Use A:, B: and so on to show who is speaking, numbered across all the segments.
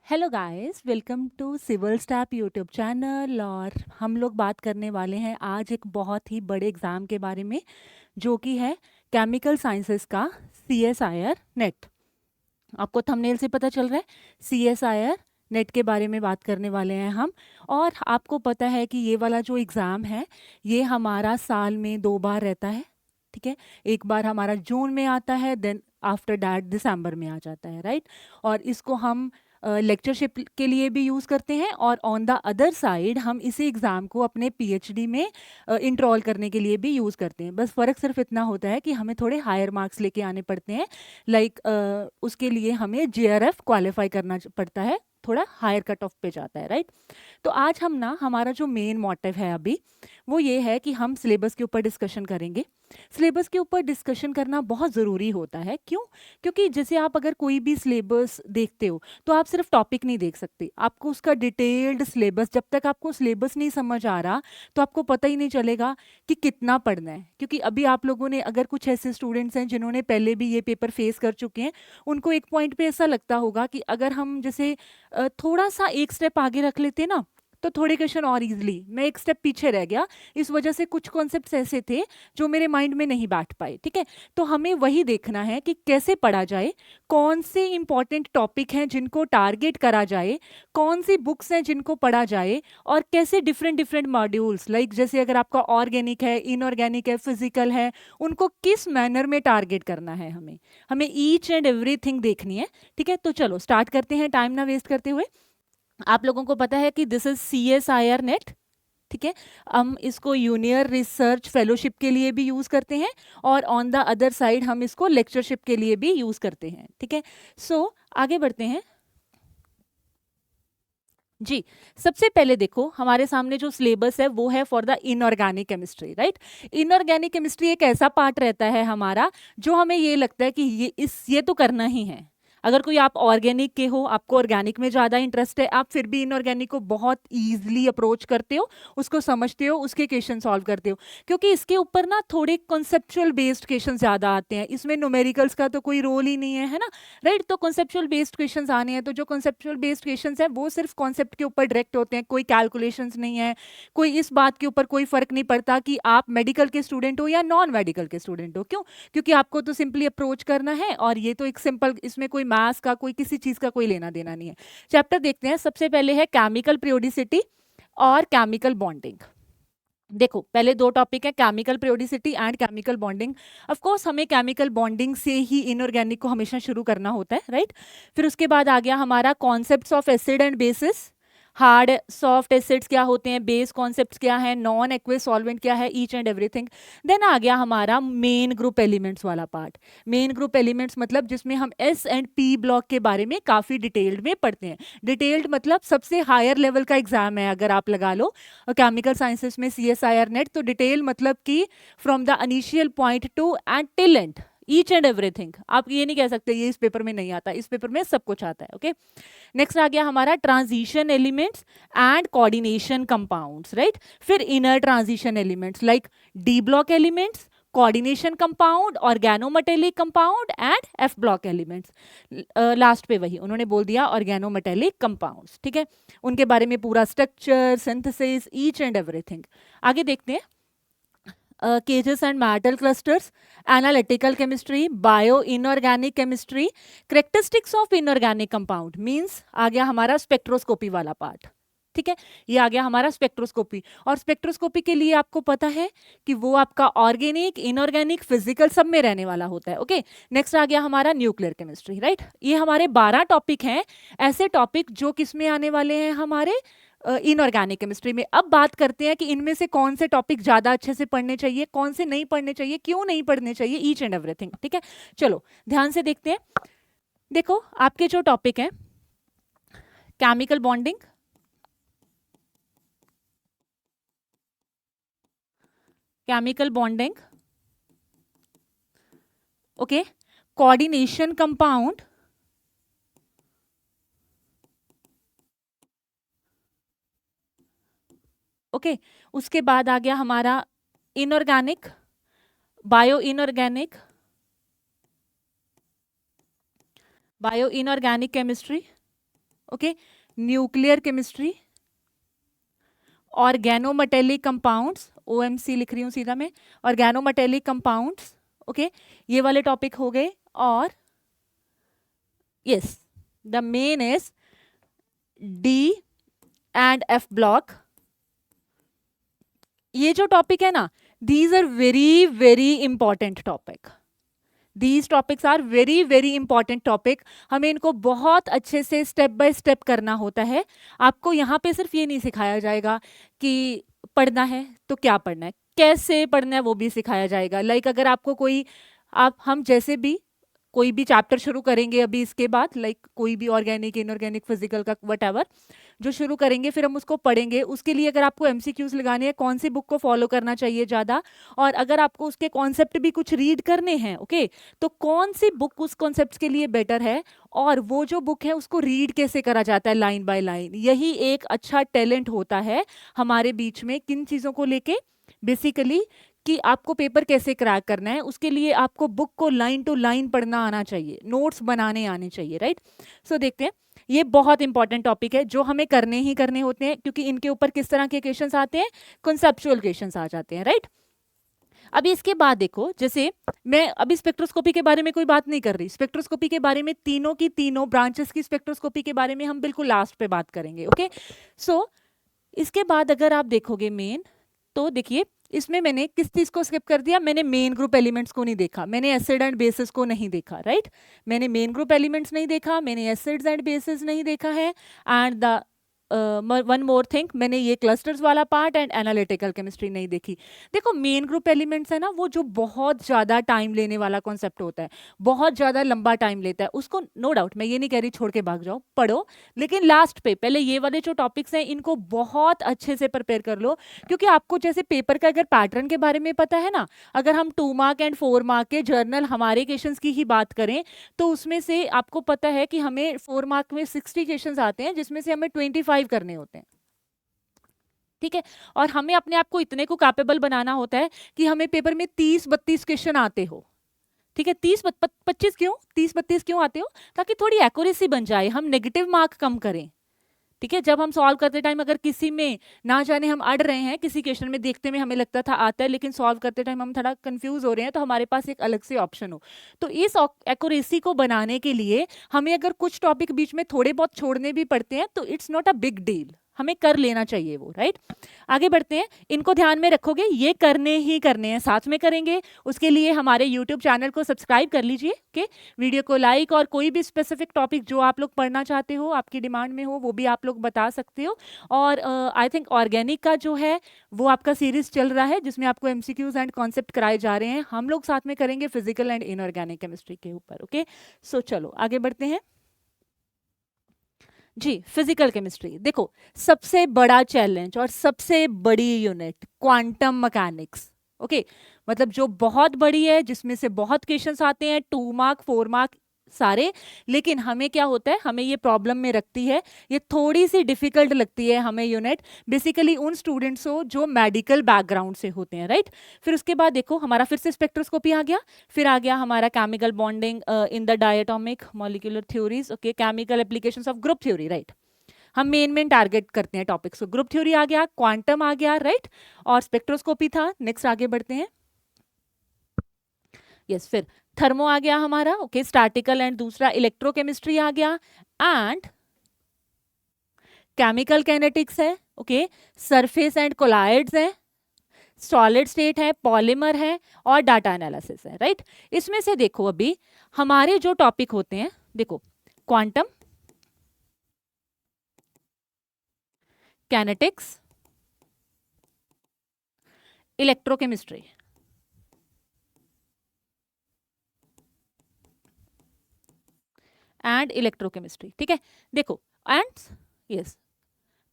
A: Hello guys, welcome to civil step YouTube channel. और हम लोग बात करने वाले हैं आज एक बहुत ही बड़े एग्ज़ाम के बारे में, जो कि है केमिकल साइंसेस का CSIR नेट। आपको थंबनेल से पता चल रहा है, CSIR नेट के बारे में बात करने वाले हैं हम। और आपको पता है कि ये वाला जो एग्ज़ाम है ये हमारा साल में 2 बार रहता है, ठीक है। एक बार हमारा जून में आता है, देन आफ्टर दैट दिसंबर में आ जाता है, राइट। और इसको हम लेक्चरशिप के लिए भी यूज़ करते हैं, और ऑन द अदर साइड हम इसी एग्ज़ाम को अपने PhD में इंट्रोल करने के लिए भी यूज़ करते हैं। बस फ़र्क सिर्फ इतना होता है कि हमें थोड़े हायर मार्क्स लेके आने पड़ते हैं, लाइक उसके लिए हमें JRF क्वालिफाई करना पड़ता है, थोड़ा हायर कट ऑफ पे जाता है, राइट। तो आज हम ना, हमारा जो मेन मोटिव है अभी वो ये है कि हम सिलेबस के ऊपर डिस्कशन करेंगे। सिलेबस के ऊपर डिस्कशन करना बहुत ज़रूरी होता है। क्यों? क्योंकि जैसे आप अगर कोई भी सिलेबस देखते हो तो आप सिर्फ टॉपिक नहीं देख सकते, आपको उसका डिटेल्ड सिलेबस, जब तक आपको सिलेबस नहीं समझ आ रहा तो आपको पता ही नहीं चलेगा कि कितना पढ़ना है। क्योंकि अभी आप लोगों ने, अगर कुछ ऐसे स्टूडेंट्स हैं जिन्होंने पहले भी ये पेपर फेस कर चुके हैं, उनको एक पॉइंट पे ऐसा लगता होगा कि अगर हम जैसे थोड़ा सा एक स्टेप आगे रख लेते ना तो थोड़े क्वेश्चन और इजीली, मैं एक स्टेप पीछे रह गया, इस वजह से कुछ कॉन्सेप्ट्स ऐसे थे जो मेरे माइंड में नहीं बैठ पाए, ठीक है। तो हमें वही देखना है कि कैसे पढ़ा जाए, कौन से इंपॉर्टेंट टॉपिक हैं जिनको टारगेट करा जाए, कौन सी बुक्स हैं जिनको पढ़ा जाए, और कैसे डिफरेंट डिफरेंट मॉड्यूल्स, लाइक जैसे अगर आपका ऑर्गेनिक है, इनऑर्गेनिक है, फिजिकल है, उनको किस मैनर में टारगेट करना है। हमें ईच एंड एवरीथिंग देखनी है, ठीक है। तो चलो स्टार्ट करते हैं, टाइम ना वेस्ट करते हुए। आप लोगों को पता है कि दिस इज CSIR नेट, ठीक है। हम इसको यूनियर रिसर्च फेलोशिप के लिए भी यूज़ करते हैं, और ऑन द अदर साइड हम इसको लेक्चरशिप के लिए भी यूज़ करते हैं, ठीक है। सो आगे बढ़ते हैं जी। सबसे पहले देखो, हमारे सामने जो सिलेबस है वो है for the inorganic chemistry, right. Inorganic chemistry एक ऐसा पार्ट रहता है हमारा जो हमें ये लगता है कि ये तो करना ही है। अगर कोई आप ऑर्गेनिक के हो, आपको ऑर्गेनिक में ज़्यादा इंटरेस्ट है, आप फिर भी इनऑर्गेनिक को बहुत ईजिली अप्रोच करते हो, उसको समझते हो, उसके क्वेश्चन सॉल्व करते हो, क्योंकि इसके ऊपर ना थोड़े कॉन्सेप्चुअल बेस्ड क्वेश्चन ज़्यादा आते हैं। इसमें न्यूमेरिकल्स का तो कोई रोल ही नहीं है ना, राइट। तो कॉन्सेप्चुअल बेस्ड क्वेश्चंस आने हैं, तो जो कॉन्सेप्चुअल बेस्ड क्वेश्चंस हैं वो सिर्फ कॉन्सेप्ट के ऊपर डायरेक्ट होते हैं, कोई कैलकुलेशंस नहीं है, कोई इस बात के ऊपर कोई फर्क नहीं पड़ता कि आप मेडिकल के स्टूडेंट हो या नॉन मेडिकल के स्टूडेंट हो। क्यों? क्योंकि आपको तो सिंपली अप्रोच करना है, और ये तो एक सिंपल, इसमें कोई मैथ्स का, कोई किसी चीज का कोई लेना देना नहीं है। चैप्टर देखते हैं। सबसे पहले है केमिकल पीरियोडिसिटी और केमिकल बॉन्डिंग। देखो, पहले दो टॉपिक है, chemical periodicity and chemical bonding. Of course हमें केमिकल बॉन्डिंग से ही इनऑर्गेनिक को हमेशा शुरू करना होता है, राइट। फिर उसके बाद आ गया हमारा concepts of acid and bases, hard soft acids क्या होते हैं, बेस कॉन्सेप्ट्स क्या है, नॉन एक्वस सॉल्वेंट क्या है, ईच एंड एवरीथिंग। देन आ गया हमारा मेन ग्रुप एलिमेंट्स वाला पार्ट। मेन ग्रुप एलिमेंट्स मतलब जिसमें हम S&P ब्लॉक के बारे में काफ़ी डिटेल्ड में पढ़ते हैं। डिटेल्ड मतलब सबसे हायर लेवल का एग्जाम है, अगर आप लगा लो केमिकल साइंसेस में CSIR नेट, तो डिटेल मतलब कि from the initial point two and till and, each and everything. आप ये नहीं कह सकते ये इस पेपर में नहीं आता, इस पेपर में सब कुछ आता है, ओके। नेक्स्ट आ गया हमारा transition elements and coordination compounds, right. फिर inner transition elements like D block elements, coordination compound, organometallic compound and F block elements. Last पे वही उन्होंने बोल दिया, ऑर्गेनोमेटेलिक कंपाउंड्स, ठीक है। उनके बारे में पूरा structure, synthesis, each and everything. आगे देखते हैं। cages and metal clusters, analytical chemistry, bio inorganic chemistry, characteristics of inorganic compound, means आ गया हमारा स्पेक्ट्रोस्कोपी वाला पार्ट, ठीक है। ये आ गया हमारा स्पेक्ट्रोस्कोपी। और स्पेक्ट्रोस्कोपी के लिए आपको पता है कि वो आपका ऑर्गेनिक, इनऑर्गेनिक, फिजिकल सब में रहने वाला होता है, ओके। नेक्स्ट आ गया हमारा न्यूक्लियर केमिस्ट्री, राइट। ये हमारे 12 टॉपिक हैं, ऐसे टॉपिक जो किस में आने वाले हैं, हमारे इनऑर्गेनिक केमिस्ट्री में। अब बात करते हैं कि इनमें से कौन से टॉपिक ज्यादा अच्छे से पढ़ने चाहिए, कौन से नहीं पढ़ने चाहिए, क्यों नहीं पढ़ने चाहिए, ईच एंड एवरीथिंग, ठीक है। चलो ध्यान से देखते हैं। देखो, आपके जो टॉपिक है, chemical bonding, chemical bonding, okay, coordination compound, okay. उसके बाद आ गया हमारा inorganic, bio inorganic, bio inorganic chemistry, okay, nuclear chemistry, organometallic compounds, OMC लिख रही हूँ सीधा मैं, ऑर्गेनोमेटेलिक कंपाउंड्स, ओके, ये वाले टॉपिक हो गए। और yes, the main is d and f block. ये जो टॉपिक है ना, these are very very important topic, these topics are very very important topic. हमें इनको बहुत अच्छे से स्टेप बाय स्टेप करना होता है। आपको यहाँ पे सिर्फ ये नहीं सिखाया जाएगा कि पढ़ना है तो क्या पढ़ना है, कैसे पढ़ना है वो भी सिखाया जाएगा। लाइक अगर आपको कोई, आप हम जैसे भी कोई भी चैप्टर शुरू करेंगे अभी इसके बाद, लाइक कोई भी ऑर्गेनिक, इनऑर्गेनिक, फिजिकल का व्हाटएवर जो शुरू करेंगे, फिर हम उसको पढ़ेंगे। उसके लिए अगर आपको एमसीक्यूज लगाने हैं, कौन सी बुक को फॉलो करना चाहिए ज़्यादा, और अगर आपको उसके कॉन्सेप्ट भी कुछ रीड करने हैं, ओके, तो कौन सी बुक उस कॉन्सेप्ट के लिए बेटर है, और वो जो बुक है उसको रीड कैसे करा जाता है लाइन बाय लाइन। यही एक अच्छा टैलेंट होता है हमारे बीच में, किन चीज़ों को लेके, बेसिकली कि आपको पेपर कैसे क्रैक करना है, उसके लिए आपको बुक को लाइन टू लाइन पढ़ना आना चाहिए, नोट्स बनाने आने चाहिए, राइट। सो देखते हैं, ये बहुत इंपॉर्टेंट टॉपिक है जो हमें करने ही करने होते हैं, क्योंकि इनके ऊपर किस तरह के क्वेश्चंस आते हैं, कॉन्सेप्चुअल क्वेश्चंस आ जाते हैं, राइट। अभी इसके बाद देखो, जैसे मैं अभी स्पेक्ट्रोस्कोपी के बारे में कोई बात नहीं कर रही, स्पेक्ट्रोस्कोपी के बारे में तीनों की तीनों ब्रांचेस की स्पेक्ट्रोस्कोपी के बारे में हम बिल्कुल लास्ट पे बात करेंगे, ओके। सो इसके बाद अगर आप देखोगे मेन, तो देखिए इसमें मैंने किस चीज को स्किप कर दिया, मैंने मेन ग्रुप एलिमेंट्स को नहीं देखा, मैंने एसिड एंड बेसिस को नहीं देखा, राइट। मैंने मेन ग्रुप एलिमेंट्स नहीं देखा, मैंने एसिड्स एंड बेसिस नहीं देखा है, and the one more thing, मैंने ये क्लस्टर्स वाला पार्ट एंड एनालिटिकल केमिस्ट्री नहीं देखी। देखो मेन ग्रुप एलिमेंट्स है ना, वो जो बहुत ज़्यादा टाइम लेने वाला कॉन्सेप्ट होता है, बहुत ज़्यादा लंबा टाइम लेता है, उसको नो डाउट मैं ये नहीं कह रही छोड़ के भाग जाओ, पढ़ो, लेकिन लास्ट पे पहले ये वाले जो टॉपिक्स हैं इनको बहुत अच्छे से प्रिपेयर कर लो। क्योंकि आपको जैसे पेपर का अगर पैटर्न के बारे में पता है ना, अगर हम 2 मार्क एंड 4 मार्क के जर्नल हमारे क्वेश्चंस की ही बात करें, तो उसमें से आपको पता है कि हमें 4 मार्क में 60 क्वेश्चंस आते हैं, जिसमें से हमें 25 करने होते हैं, ठीक है। और हमें अपने आप को इतने को कैपेबल बनाना होता है कि हमें पेपर में 30-32 क्वेश्चन आते हो, ठीक है। 30-25 क्यों, 30-32 क्यों आते हो, ताकि थोड़ी एक्यूरेसी बन जाए, हम नेगेटिव मार्क कम करें, ठीक है। जब हम सॉल्व करते टाइम अगर किसी में ना जाने हम अड़ रहे हैं, किसी क्वेश्चन में देखते में हमें लगता था आता है, लेकिन सॉल्व करते टाइम हम थोड़ा कंफ्यूज हो रहे हैं, तो हमारे पास एक अलग से ऑप्शन हो। तो इस एक्यूरेसी को बनाने के लिए हमें अगर कुछ टॉपिक बीच में थोड़े बहुत छोड़ने भी पड़ते हैं, तो it's not a big deal, हमें कर लेना चाहिए वो, राइट। आगे बढ़ते हैं, इनको ध्यान में रखोगे, ये करने ही करने हैं, साथ में करेंगे। उसके लिए हमारे यूट्यूब चैनल को सब्सक्राइब कर लीजिए, ओके, वीडियो को लाइक, और कोई भी स्पेसिफिक टॉपिक जो आप लोग पढ़ना चाहते हो, आपकी डिमांड में हो, वो भी आप लोग बता सकते हो। और आई थिंक ऑर्गेनिक का जो है वो आपका सीरीज चल रहा है, जिसमें आपको एमसीक्यूज एंड कॉन्सेप्ट कराए जा रहे हैं, हम लोग साथ में करेंगे फिजिकल एंड इनऑर्गेनिक केमिस्ट्री के ऊपर, ओके। सो चलो आगे बढ़ते हैं जी। फिजिकल केमिस्ट्री देखो, सबसे बड़ा चैलेंज और सबसे बड़ी यूनिट क्वांटम मैकेनिक्स, ओके, मतलब जो बहुत बड़ी है, जिसमें से बहुत क्वेश्चंस आते हैं, 2 मार्क 4 मार्क सारे। लेकिन हमें क्या होता है, हमें ये प्रॉब्लम में रखती है, ये थोड़ी सी डिफिकल्ट लगती है हमें यूनिट, बेसिकली उन स्टूडेंट्स को जो मेडिकल बैकग्राउंड से होते हैं, राइट। फिर उसके बाद देखो हमारा फिर से स्पेक्ट्रोस्कोपी आ गया, फिर आ गया हमारा chemical bonding in the diatomic molecular theories, okay, chemical applications of group theory, right. हम मेन टारगेट करते हैं टॉपिक्स, तो ग्रुप थ्योरी आ गया, क्वांटम आ गया, राइट, और स्पेक्ट्रोस्कोपी था। नेक्स्ट आगे बढ़ते हैं, यस, फिर थर्मो आ गया हमारा, ओके, स्टैटिकल एंड दूसरा इलेक्ट्रोकेमिस्ट्री आ गया, एंड केमिकल कैनेटिक्स है, ओके, सरफेस एंड कोलाइड्स है, सॉलिड स्टेट है, पॉलीमर है, और डाटा एनालिसिस है, राइट। इसमें से देखो अभी हमारे जो टॉपिक होते हैं, देखो quantum, kinetics, electrochemistry, and electrochemistry, ठीक है। देखो and yes,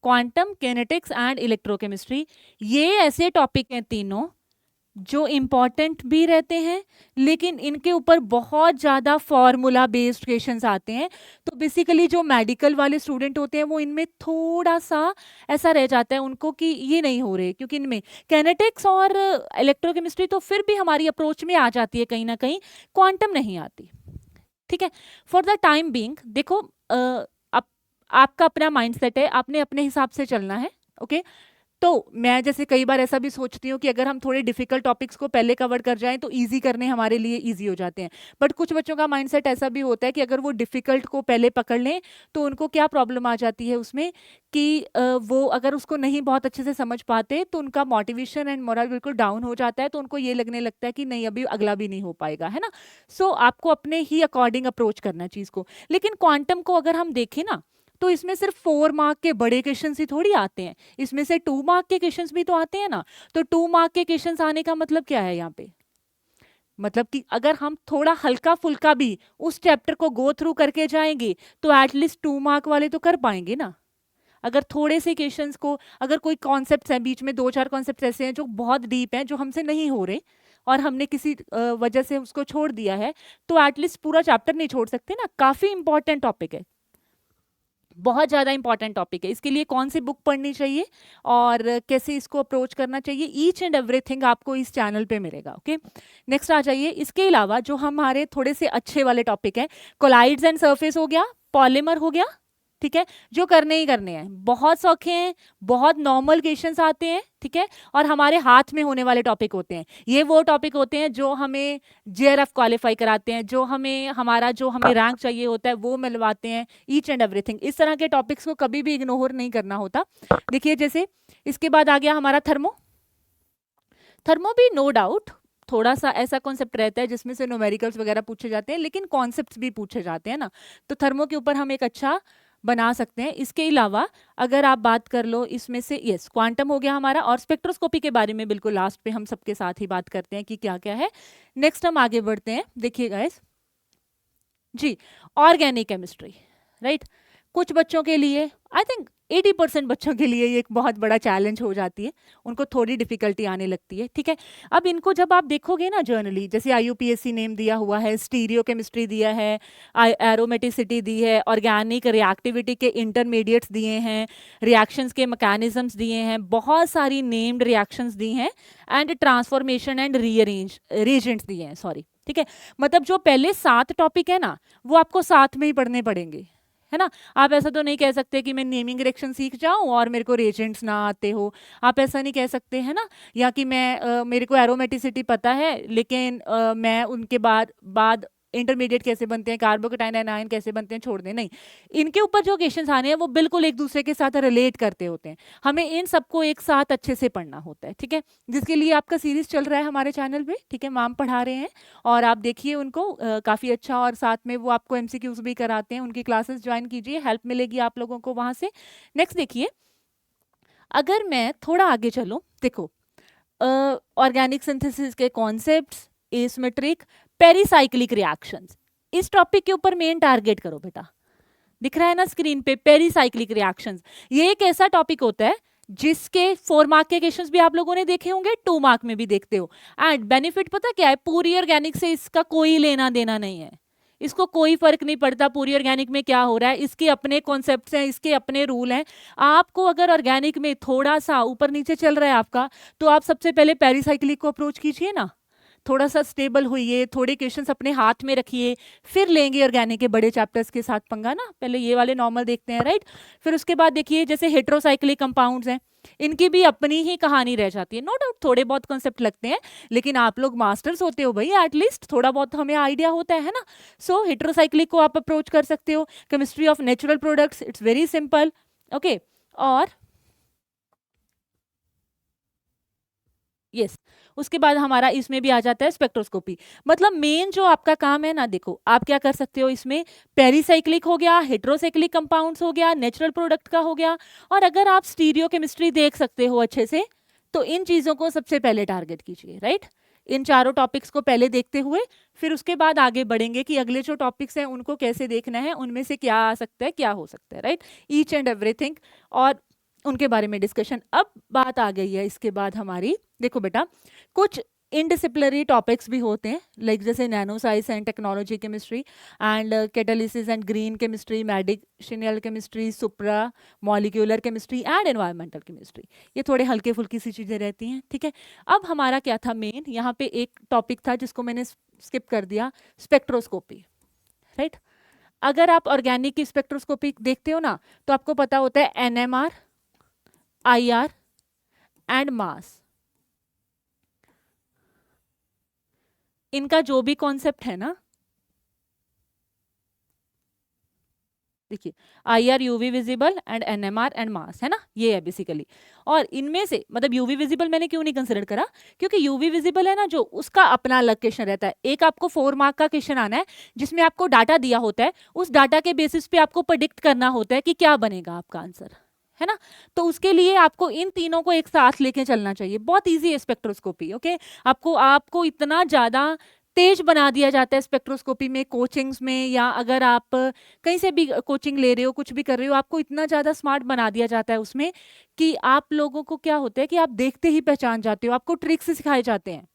A: quantum, kinetics and electrochemistry, ये ऐसे टॉपिक हैं तीनों जो इंपॉर्टेंट भी रहते हैं, लेकिन इनके ऊपर बहुत ज़्यादा फॉर्मूला बेस्ड क्वेश्चंस आते हैं। तो बेसिकली जो मेडिकल वाले स्टूडेंट होते हैं वो इनमें थोड़ा सा ऐसा रह जाता है उनको कि ये नहीं हो रहे, क्योंकि इनमें कैनेटिक्स और इलेक्ट्रोकेमिस्ट्री तो फिर भी हमारी अप्रोच में आ जाती है कहीं ना कहीं, क्वांटम नहीं आती, ठीक है। फॉर द टाइम बीइंग देखो, आपका अपना माइंडसेट है, आपने अपने हिसाब से चलना है। ओके, तो मैं जैसे कई बार ऐसा भी सोचती हूँ कि अगर हम थोड़े डिफिकल्ट टॉपिक्स को पहले कवर कर जाएं तो इजी करने हमारे लिए इजी हो जाते हैं। बट कुछ बच्चों का माइंडसेट ऐसा भी होता है कि अगर वो डिफिकल्ट को पहले पकड़ लें तो उनको क्या प्रॉब्लम आ जाती है उसमें कि वो अगर उसको नहीं बहुत अच्छे से समझ पाते तो उनका मोटिवेशन एंड मोरल बिल्कुल डाउन हो जाता है, तो उनको ये लगने लगता है कि नहीं अभी अगला भी नहीं हो पाएगा, है ना। सो आपको अपने ही अकॉर्डिंग अप्रोच करना है चीज़ को। लेकिन क्वांटम को अगर हम देखें ना तो इसमें सिर्फ 4 मार्क के बड़े क्वेश्चंस ही थोड़ी आते हैं, इसमें से 2 मार्क के क्वेश्चंस भी तो आते हैं ना। तो 2 मार्क के क्वेश्चंस आने का मतलब क्या है यहाँ पे, मतलब कि अगर हम थोड़ा हल्का फुल्का भी उस चैप्टर को गो थ्रू करके जाएंगे तो एटलीस्ट 2 मार्क वाले तो कर पाएंगे ना। अगर थोड़े से क्वेश्चंस को, अगर कोई कॉन्सेप्ट्स हैं बीच में 2-4 कॉन्सेप्ट्स ऐसे हैं जो बहुत डीप हैं, जो हमसे नहीं हो रहे और हमने किसी वजह से उसको छोड़ दिया है, तो एटलीस्ट पूरा चैप्टर नहीं छोड़ सकते ना। काफी इंपॉर्टेंट टॉपिक है, बहुत ज़्यादा इंपॉर्टेंट टॉपिक है। इसके लिए कौन सी बुक पढ़नी चाहिए और कैसे इसको अप्रोच करना चाहिए, ईच एंड एवरीथिंग आपको इस चैनल पे मिलेगा। ओके, नेक्स्ट आ जाइए। इसके अलावा जो हमारे थोड़े से अच्छे वाले टॉपिक हैं, कोलाइड्स एंड सरफेस हो गया, पॉलीमर हो गया, ठीक है, जो करने ही करने हैं, बहुत सौखे हैं, बहुत नॉर्मल क्वेश्चंस आते हैं, ठीक है, और हमारे हाथ में होने वाले टॉपिक होते हैं। ये वो टॉपिक होते हैं जो हमें जेआरएफ क्वालिफाई कराते हैं, जो हमें रैंक चाहिए होता है वो मिलवाते हैं, ईच एंड एवरीथिंग। इस तरह के टॉपिक्स को कभी भी इग्नोर नहीं करना होता। देखिए जैसे इसके बाद आ गया हमारा थर्मो। थर्मो भी नो डाउट थोड़ा सा ऐसा कॉन्सेप्ट रहता है जिसमें से न्यूमेरिकल्स वगैरह पूछे जाते हैं, लेकिन कॉन्सेप्ट्स भी पूछे जाते हैं ना, तो थर्मो के ऊपर हम एक अच्छा बना सकते हैं। इसके अलावा अगर आप बात कर लो इसमें से, यस क्वांटम हो गया हमारा, और स्पेक्ट्रोस्कोपी के बारे में बिल्कुल लास्ट पे हम सबके साथ ही बात करते हैं कि क्या क्या है। नेक्स्ट हम आगे बढ़ते हैं। देखिए गाइस जी, ऑर्गेनिक केमिस्ट्री, राइट, कुछ बच्चों के लिए आई थिंक 80% बच्चों के लिए ये एक बहुत बड़ा चैलेंज हो जाती है, उनको थोड़ी डिफिकल्टी आने लगती है, ठीक है। अब इनको जब आप देखोगे ना जर्नली, जैसे आईयूपीएससी नेम दिया हुआ है, स्टीरियो केमिस्ट्री दिया है, एरोमेटिसिटी दी है, ऑर्गेनिक रिएक्टिविटी के इंटरमीडिएट्स दिए हैं, रिएक्शंस के मैकेनिज्म्स दिए हैं, बहुत सारी नेम्ड रिएक्शंस दी हैं, एंड ट्रांसफॉर्मेशन एंड रीएरेंजेंट्स दिए हैं, सॉरी, ठीक है। मतलब जो पहले 7 टॉपिक है ना वो आपको साथ में ही पढ़ने पड़ेंगे, है ना। आप ऐसा तो नहीं कह सकते कि मैं नेमिंग रिएक्शन सीख जाऊं और मेरे को रिएजेंट्स ना आते हो, आप ऐसा नहीं कह सकते, है ना। या कि मैं मेरे को एरोमेटिसिटी पता है लेकिन मैं उनके बाद इंटरमीडिएट कैसे बनते हैं, कार्बोकेटाइन एनायन कैसे बनते हैं छोड़ दें, नहीं। इनके ऊपर जो क्वेश्चंस आने हैं वो बिल्कुल एक दूसरे के साथ रिलेट करते होते हैं, हमें इन सबको एक साथ अच्छे से पढ़ना होता है, ठीक है। जिसके लिए आपका सीरीज चल रहा है हमारे चैनल पे, ठीक है, मैम पढ़ा रहे हैं और आप देखिए उनको काफ़ी अच्छा, और साथ में वो आपको एमसीक्यूज भी कराते हैं, उनकी क्लासेस ज्वाइन कीजिए, हेल्प मिलेगी आप लोगों को वहाँ से। नेक्स्ट देखिए, अगर मैं थोड़ा आगे चलूँ, देखो ऑर्गेनिक सिंथेसिस के कॉन्सेप्ट्स, एसिमेट्रिक, पेरीसाइक्लिक रिएक्शंस, इस टॉपिक के ऊपर मेन टारगेट करो बेटा। दिख रहा है ना स्क्रीन पे, पेरीसाइक्लिक रिएक्शंस, ये एक ऐसा टॉपिक होता है जिसके 4 मार्क के क्वेश्चंस भी आप लोगों ने देखे होंगे, 2 मार्क में भी देखते हो। एंड बेनिफिट पता क्या है, पूरी ऑर्गेनिक से इसका कोई लेना देना नहीं है, इसको कोई फर्क नहीं पड़ता पूरी ऑर्गेनिक में क्या हो रहा है, इसके अपने कॉन्सेप्ट्स हैं, इसके अपने रूल हैं। आपको अगर ऑर्गेनिक में थोड़ा सा ऊपर नीचे चल रहा है आपका, तो आप सबसे पहले पेरीसाइक्लिक को अप्रोच कीजिए ना, थोड़ा सा स्टेबल होइए, थोड़े क्वेश्चंस अपने हाथ में रखिए, फिर लेंगे ऑर्गेनिक के बड़े चैप्टर्स के साथ पंगा ना। पहले ये वाले नॉर्मल देखते हैं, राइट। फिर उसके बाद देखिए जैसे हेट्रोसाइक्लिक कंपाउंड्स हैं, इनकी भी अपनी ही कहानी रह जाती है, नो डाउट थोड़े बहुत कॉन्सेप्ट लगते हैं, लेकिन आप लोग मास्टर्स होते हो भाई, एटलीस्ट थोड़ा बहुत हमें आइडिया होता है ना। सो हेट्रोसाइक्लिक को आप अप्रोच कर सकते हो। Chemistry of natural products, it's very simple, okay. और यस, उसके बाद हमारा इसमें भी आ जाता है स्पेक्ट्रोस्कोपी। मतलब मेन जो आपका काम है ना, देखो आप क्या कर सकते हो इसमें, पेरीसाइक्लिक हो गया, हेट्रोसाइक्लिक कंपाउंड्स हो गया, नेचुरल प्रोडक्ट का हो गया, और अगर आप स्टीरियो केमिस्ट्री देख सकते हो अच्छे से, तो इन चीज़ों को सबसे पहले टारगेट कीजिए, राइट। इन चारों टॉपिक्स को पहले देखते हुए फिर उसके बाद आगे बढ़ेंगे कि अगले जो टॉपिक्स हैं उनको कैसे देखना है, उनमें से क्या आ सकता है, क्या हो सकता है, राइट, ईच एंड एवरीथिंग, और उनके बारे में डिस्कशन। अब बात आ गई है इसके बाद हमारी, देखो बेटा कुछ इनडिसिप्लिनरी टॉपिक्स भी होते हैं, लाइक जैसे nano science and technology chemistry, and catalysis and green chemistry, medicinal chemistry, supra molecular chemistry and environmental chemistry. ये थोड़े हल्के फुल्की सी चीज़ें रहती हैं, ठीक है। अब हमारा क्या था मेन, यहाँ पे एक टॉपिक था जिसको मैंने स्किप कर दिया, स्पेक्ट्रोस्कोपी, राइट। अगर आप ऑर्गेनिक की स्पेक्ट्रोस्कोपी देखते हो ना, तो आपको पता होता है NMR, IR एंड मास। इनका जो भी कॉन्सेप्ट है ना, देखिए IR UV visible and NMR and mass, है ना, ये है बेसिकली। और इनमें से मतलब यूवी विजिबल मैंने क्यों नहीं कंसिडर करा, क्योंकि यूवी विजिबल है ना जो, उसका अपना अलग क्वेश्चन रहता है। एक आपको 4 मार्क का क्वेश्चन आना है जिसमें आपको डाटा दिया होता है, उस डाटा के बेसिस पे आपको प्रेडिक्ट करना होता है कि क्या बनेगा आपका आंसर, है ना। तो उसके लिए आपको इन तीनों को एक साथ लेके चलना चाहिए। बहुत इजी है स्पेक्ट्रोस्कोपी, ओके। आपको आपको इतना ज्यादा तेज बना दिया जाता है स्पेक्ट्रोस्कोपी में, कोचिंग्स में, या अगर आप कहीं से भी कोचिंग ले रहे हो, कुछ भी कर रहे हो, आपको इतना ज़्यादा स्मार्ट बना दिया जाता है उसमें कि आप लोगों को क्या होता है कि आप देखते ही पहचान जाते हो। आपको ट्रिक्स सिखाए जाते हैं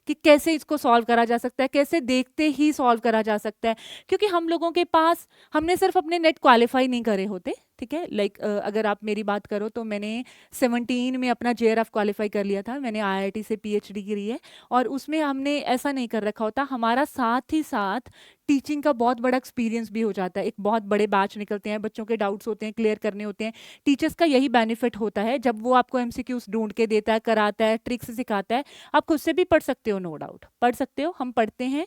A: कि कैसे इसको सॉल्व करा जा सकता है, कैसे देखते ही सॉल्व करा जा सकता है। क्योंकि हम लोगों के पास, हमने सिर्फ अपने नेट क्वालिफाई नहीं करे होते, ठीक है। लाइक अगर आप मेरी बात करो तो मैंने 17 में अपना JRF क्वालिफाई कर लिया था, मैंने IIT से PhD करी है। और उसमें हमने ऐसा नहीं कर रखा होता, हमारा साथ ही साथ टीचिंग का बहुत बड़ा एक्सपीरियंस भी हो जाता है। एक बहुत बड़े बैच निकलते हैं, बच्चों के डाउट्स होते हैं, क्लियर करने होते हैं। टीचर्स का यही बेनिफिट होता है, जब वो आपको MCQs ढूंढ के देता है, कराता है, ट्रिक्स सिखाता है। आप खुद से भी पढ़ सकते हो, नो डाउट पढ़ सकते हो, हम पढ़ते हैं,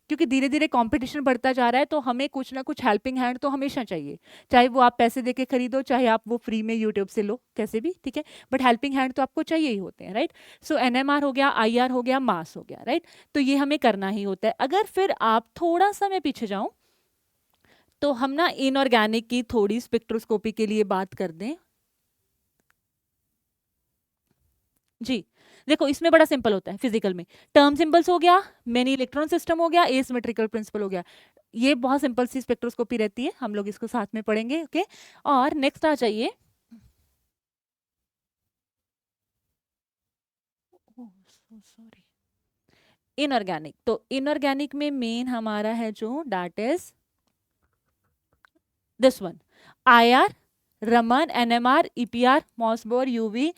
A: क्योंकि धीरे धीरे कंपटीशन बढ़ता जा रहा है, तो हमें कुछ ना कुछ हेल्पिंग हैंड तो हमेशा चाहिए। चाहे वो आप पैसे देके खरीदो, चाहे आप वो फ्री में यूट्यूब से लो, कैसे भी, ठीक है, बट हेल्पिंग हैंड तो आपको चाहिए ही होते हैं, राइट। सो NMR हो गया, IR हो गया, मास हो गया, राइट। तो ये हमें करना ही होता है। अगर फिर आप थोड़ा सा मैं पीछे जाऊं, तो हम ना इनऑर्गेनिक की थोड़ी स्पेक्ट्रोस्कोपी के लिए बात कर दें। जी, देखो इसमें बड़ा सिंपल होता है फिजिकल में। टर्म सिंबल्स हो गया, मेनी इलेक्ट्रॉन सिस्टम हो गया, एसिमेट्रिकल प्रिंसिपल हो गया। ये बहुत सिंपल सी स्पेक्ट्रोस्कोपी रहती है, हम लोग इसको साथ में पढ़ेंगे, ओके। और नेक्स्ट आ जाइए, सॉरी, इनऑर्गेनिक। तो इनऑर्गेनिक में मेन हमारा है जो, that is this one, IR, Raman, NMR, EPR, मॉसबोर, UV,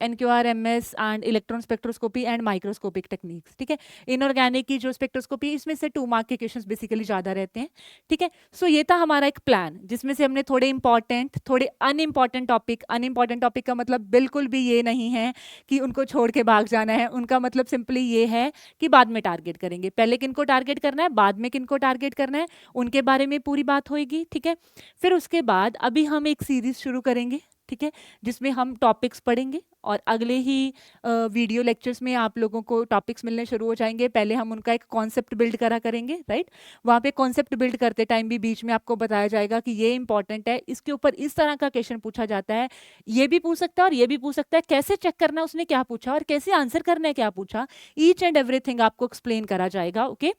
A: NQR, MS and electron spectroscopy and microscopic techniques, ठीक है। इनऑर्गेनिक की जो स्पेक्ट्रोस्कोपी, इसमें से 2 मार्क के क्वेश्चंस बेसिकली ज्यादा रहते हैं, ठीक है। सो ये था हमारा एक प्लान, जिसमें से हमने थोड़े इंपॉर्टेंट, थोड़े अनइम्पॉर्टेंट टॉपिक, अनइम्पॉर्टेंट टॉपिक का मतलब बिल्कुल भी ये नहीं है कि उनको छोड़ के भाग जाना है। उनका मतलब सिंपली ये है कि बाद में टारगेट करेंगे, पहले किनको टारगेट करना है, बाद में किनको टारगेट करना है, उनके बारे में पूरी बात होगी, ठीक है। फिर उसके बाद अभी हम एक सीरीज शुरू करेंगे, ठीक है, जिसमें हम टॉपिक्स पढ़ेंगे, और अगले ही वीडियो लेक्चर्स में आप लोगों को टॉपिक्स मिलने शुरू हो जाएंगे। पहले हम उनका एक कॉन्सेप्ट बिल्ड करा करेंगे, राइट। वहाँ पे कॉन्सेप्ट बिल्ड करते टाइम भी बीच में आपको बताया जाएगा कि ये इंपॉर्टेंट है, इसके ऊपर इस तरह का क्वेश्चन पूछा जाता है, ये भी पूछ सकता है और ये भी पूछ सकता है, कैसे चेक करना है उसने क्या पूछा और कैसे आंसर करना है क्या पूछा, ईच एंड एवरीथिंग आपको एक्सप्लेन करा जाएगा, ओके।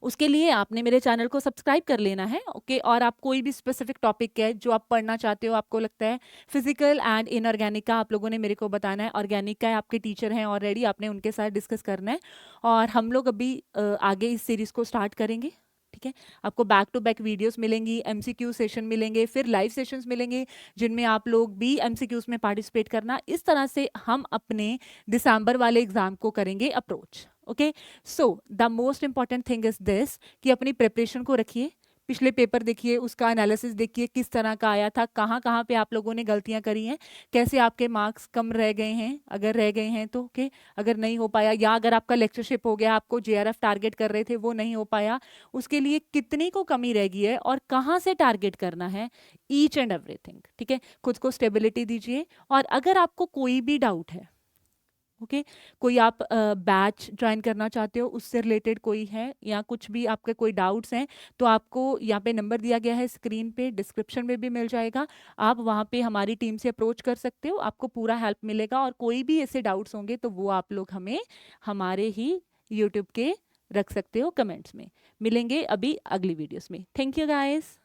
A: उसके लिए आपने मेरे चैनल को सब्सक्राइब कर लेना है, ओके। और आप कोई भी स्पेसिफिक टॉपिक है जो आप पढ़ना चाहते हो, आपको लगता है फिजिकल एंड इनऑर्गेनिक का, आप लोगों ने मेरे को बताना है। ऑर्गेनिक का आपके टीचर हैं ऑलरेडी, आपने उनके साथ डिस्कस करना है। और हम लोग अभी आगे इस सीरीज को स्टार्ट करेंगे, ठीक है। आपको बैक टू बैक वीडियोस मिलेंगी, MCQ सेशन मिलेंगे, फिर लाइव सेशंस मिलेंगे, जिनमें आप लोग भी MCQs में पार्टिसिपेट करना। इस तरह से हम अपने दिसंबर वाले एग्जाम को करेंगे approach, okay. So the most important thing is this, कि अपनी प्रिपरेशन को रखिए, पिछले पेपर देखिए, उसका एनालिसिस देखिए किस तरह का आया था, कहाँ कहाँ पे आप लोगों ने गलतियां करी हैं, कैसे आपके मार्क्स कम रह गए हैं, अगर रह गए हैं तो ओके, अगर नहीं हो पाया, या अगर आपका लेक्चरशिप हो गया, आपको JRF टारगेट कर रहे थे वो नहीं हो पाया, उसके लिए कितनी को कमी रह गई है और कहाँ से टारगेट करना है, ईच एंड एवरीथिंग, ठीक है। खुद को स्टेबिलिटी दीजिए। और अगर आपको कोई भी डाउट है, ओके, कोई आप बैच ज्वाइन करना चाहते हो, उससे रिलेटेड कोई है, या कुछ भी आपके कोई डाउट्स हैं, तो आपको यहाँ पे नंबर दिया गया है स्क्रीन पे, डिस्क्रिप्शन में भी मिल जाएगा, आप वहाँ पे हमारी टीम से अप्रोच कर सकते हो, आपको पूरा हेल्प मिलेगा। और कोई भी ऐसे डाउट्स होंगे तो वो आप लोग हमें हमारे ही यूट्यूब के रख सकते हो कमेंट्स में। मिलेंगे अभी अगली वीडियोस में। Thank you guys.